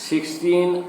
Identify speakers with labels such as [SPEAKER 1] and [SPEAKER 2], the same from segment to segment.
[SPEAKER 1] 16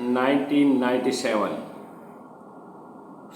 [SPEAKER 1] 1997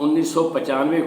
[SPEAKER 1] 1995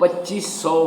[SPEAKER 1] 2500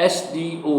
[SPEAKER 1] SDO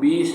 [SPEAKER 1] 20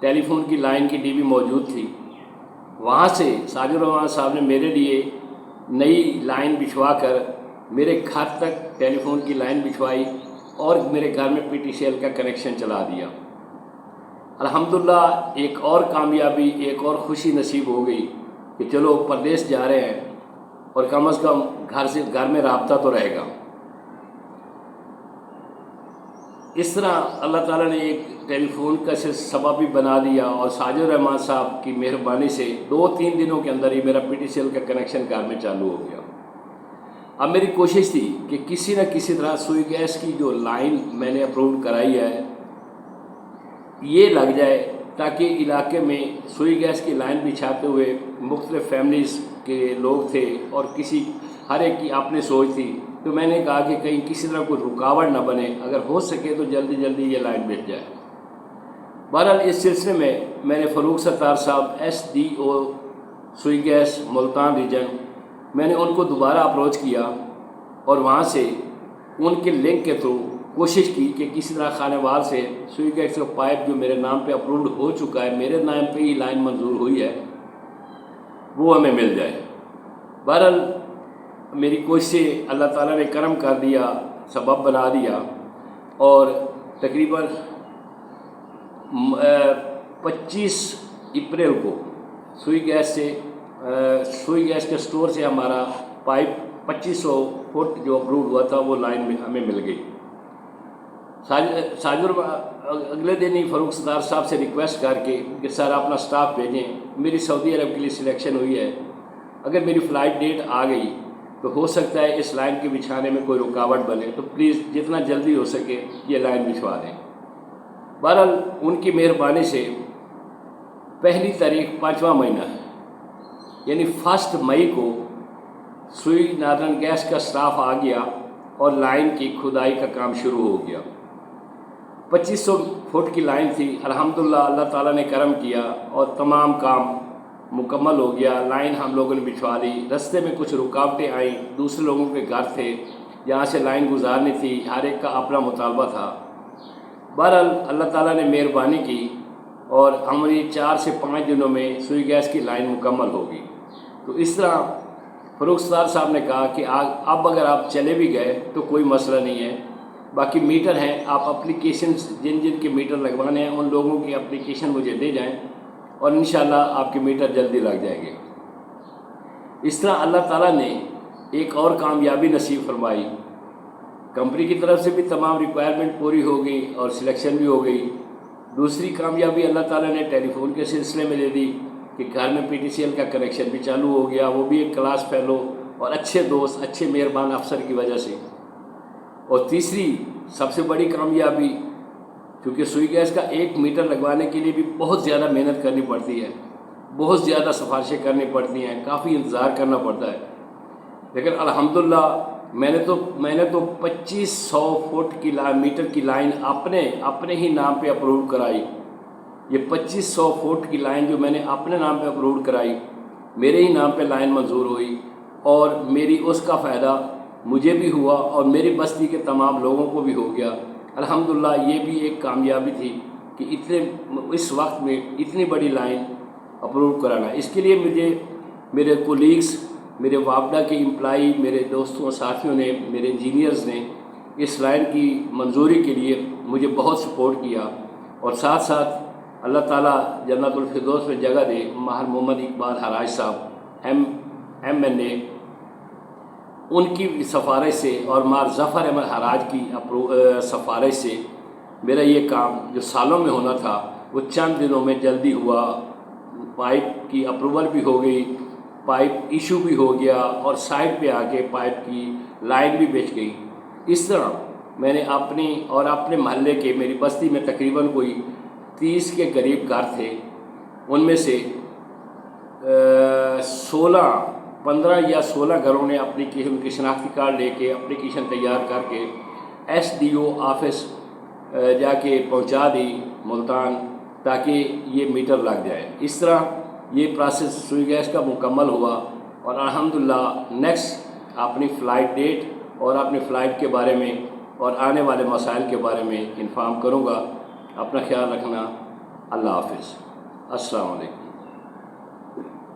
[SPEAKER 1] ٹیلی phone کی line کی T V موجود تھی، وہاں سے ساجد الرحمان صاحب نے میرے لیے نئی لائن بچھوا کر میرے گھر تک ٹیلی فون کی لائن بچھوائی اور میرے گھر میں پی ٹی سی ایل کا کنیکشن چلا دیا۔ الحمدللہ ایک اور کامیابی، ایک اور خوشی نصیب ہو گئی کہ چلو پردیس جا رہے ہیں اور کم از کم گھر میں رابطہ تو رہے گا۔ اس طرح اللہ تعالیٰ نے ایک ٹیلی فون کا سبب بھی بنا دیا، اور ساجد الرحمان صاحب کی مہربانی سے 2-3 دنوں کے اندر ہی میرا پی ٹی سی ایل کا کنیکشن گھر میں چالو ہو گیا۔ اب میری کوشش تھی کہ کسی نہ کسی طرح سوئی گیس کی جو لائن میں نے اپروو کرائی ہے یہ لگ جائے، تاکہ علاقے میں سوئی گیس کی لائن بچھاتے ہوئے مختلف فیملیز کے لوگ تھے اور ہر ایک کی اپنی سوچ تھی، تو میں نے کہا کہ کہیں کسی طرح کوئی رکاوٹ نہ بنے، اگر ہو سکے تو جلدی جلدی یہ لائن بچ جائے۔ بہرحال اس سلسلے میں نے فاروق ستار صاحب SDO سوئی گیس ملتان ریجن، میں نے ان کو دوبارہ اپروچ کیا اور وہاں سے ان کے لنک کے تھرو کوشش کی کہ کسی طرح خانے وال سے سوئی گیس کا پائپ جو میرے نام پہ اپرووڈ ہو چکا ہے، میرے نام پہ ہی لائن منظور ہوئی ہے، وہ ہمیں مل جائے۔ بہرحال میری کوشش سے اللہ تعالیٰ نے کرم کر دیا، سبب بنا دیا، اور تقریباً 25 اپریل کو سوئی گیس کے سٹور سے ہمارا پائپ 2500 فٹ جو اپرووڈ ہوا تھا وہ لائن میں ہمیں مل گئی۔ اگلے دن ہی فاروق ستار صاحب سے ریکویسٹ کر کے کہ سر اپنا سٹاف بھیجیں، میری سعودی عرب کے لیے سلیکشن ہوئی ہے، اگر میری فلائٹ ڈیٹ آ گئی تو ہو سکتا ہے اس لائن کے بچھانے میں کوئی رکاوٹ بنے، تو پلیز جتنا جلدی ہو سکے یہ لائن بچھوا دیں۔ بہرحال ان کی مہربانی سے پہلی تاریخ 5واں مہینہ یعنی 1 مئی کو سوئی ناردرن گیس کا سٹاف آ گیا اور لائن کی کھدائی کا کام شروع ہو گیا۔ 2500 فٹ کی لائن تھی، الحمدللہ اللہ تعالیٰ نے کرم کیا اور تمام کام مکمل ہو گیا۔ لائن ہم لوگوں نے بچھوا دی، رستے میں کچھ رکاوٹیں آئیں، دوسرے لوگوں کے گھر تھے جہاں سے لائن گزارنی تھی، ہر ایک کا اپنا مطالبہ تھا۔ بہرحال اللہ تعالیٰ نے مہربانی کی اور ہماری 4 سے 5 دنوں میں سوئی گیس کی لائن مکمل ہوگی۔ تو اس طرح فاروق ستار صاحب نے کہا کہ اب اگر آپ چلے بھی گئے تو کوئی مسئلہ نہیں ہے، باقی میٹر ہیں، آپ اپلیکیشنز جن کے میٹر لگوانے ہیں ان لوگوں کی اپلیکیشن مجھے دے جائیں اور انشاءاللہ آپ کے میٹر جلدی لگ جائیں گے۔ اس طرح اللہ تعالیٰ نے ایک اور کامیابی نصیب فرمائی، کمپنی کی طرف سے بھی تمام ریکوائرمنٹ پوری ہو گئی اور سلیکشن بھی ہو گئی۔ دوسری کامیابی اللہ تعالیٰ نے ٹیلی فون کے سلسلے میں دے دی کہ گھر میں پی ٹی سی ایل کا کنیکشن بھی چالو ہو گیا، وہ بھی ایک کلاس فیلو اور اچھے دوست، اچھے مہربان افسر کی وجہ سے۔ اور تیسری سب سے بڑی کامیابی، کیونکہ سوئی گیس کا 1 میٹر لگوانے کے لیے بھی بہت زیادہ محنت کرنی پڑتی ہے، بہت زیادہ سفارشیں کرنی پڑتی ہیں، کافی انتظار کرنا پڑتا ہے، لیکن الحمدللہ میں نے تو 2500 فٹ کی میٹر کی لائن اپنے ہی نام پہ اپروو کرائی۔ یہ 2500 فٹ کی لائن جو میں نے اپنے نام پہ اپروو کرائی، میرے ہی نام پہ لائن منظور ہوئی اور میری اس کا فائدہ مجھے بھی ہوا اور میری بستی کے تمام لوگوں کو بھی ہو گیا۔ الحمدللہ یہ بھی ایک کامیابی تھی کہ اس وقت میں اتنی بڑی لائن اپروو کرانا۔ اس کے لیے میرے کولیگز، میرے وابڈا کے امپلائی، میرے دوستوں اور ساتھیوں نے، میرے انجینئرز نے اس لائن کی منظوری کے لیے مجھے بہت سپورٹ کیا، اور ساتھ ساتھ اللہ تعالیٰ جنت الفردوس میں جگہ دے ماہر محمد اقبال حراج صاحب MNA، ان کی سفارش سے اور ماہر ظفر احمد حراج کی سفارش سے میرا یہ کام جو سالوں میں ہونا تھا وہ چند دنوں میں جلدی ہوا۔ پائپ کی اپروول بھی ہو گئی، پائپ ایشو بھی ہو گیا اور سائٹ پہ آ کے پائپ کی لائن بھی بچ گئی۔ اس طرح میں نے اپنے محلے کے، میری بستی میں تقریباً کوئی 30 کے قریب گھر تھے، ان میں سے 15 یا 16 گھروں نے ان کی شناختی کارڈ لے کے اپلیکیشن تیار کر کے SDO آفس جا کے پہنچا دی ملتان، تاکہ یہ میٹر لگ جائے۔ اس طرح یہ پروسیس سوئی گیس کا مکمل ہوا اور الحمدللہ نیکسٹ اپنی فلائٹ ڈیٹ اور اپنی فلائٹ کے بارے میں اور آنے والے مسائل کے بارے میں انفارم کروں گا۔ اپنا خیال رکھنا۔ اللہ حافظ، السلام علیکم۔